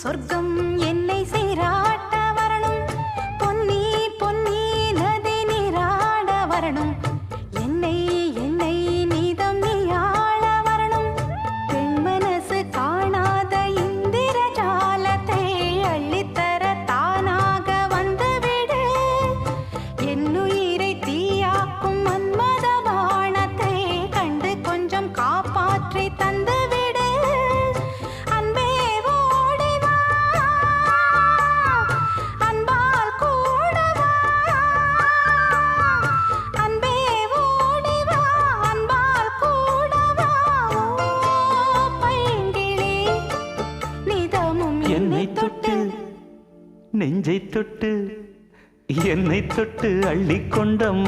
சொர்க்கம் என்னை சீராட்ட வரணும், பொன்னி பொன்னி நதி நீராட வரணும், என்னை என்னை நீதம் நீயாள வரணும். பெண் மனசு காணாத இந்திர ஜாலத்தை அள்ளித்தர தானாக வந்துவிடு. என்னுயிரை தீயாக்கும் மன்மத பாணத்தை கண்டு கொஞ்சம் காப்பாற்றி தந்துவிடு. அன்பே ஓடி வா, அன்பால் கூட வா. அன்பே ஓடி வா, அன்பால் கூட வா. ஓ பைங்கிளி, நிதமும் என்னை தொட்டு நெஞ்சை தொட்டு என்னை தொட்டு அள்ளிக்கொண்ட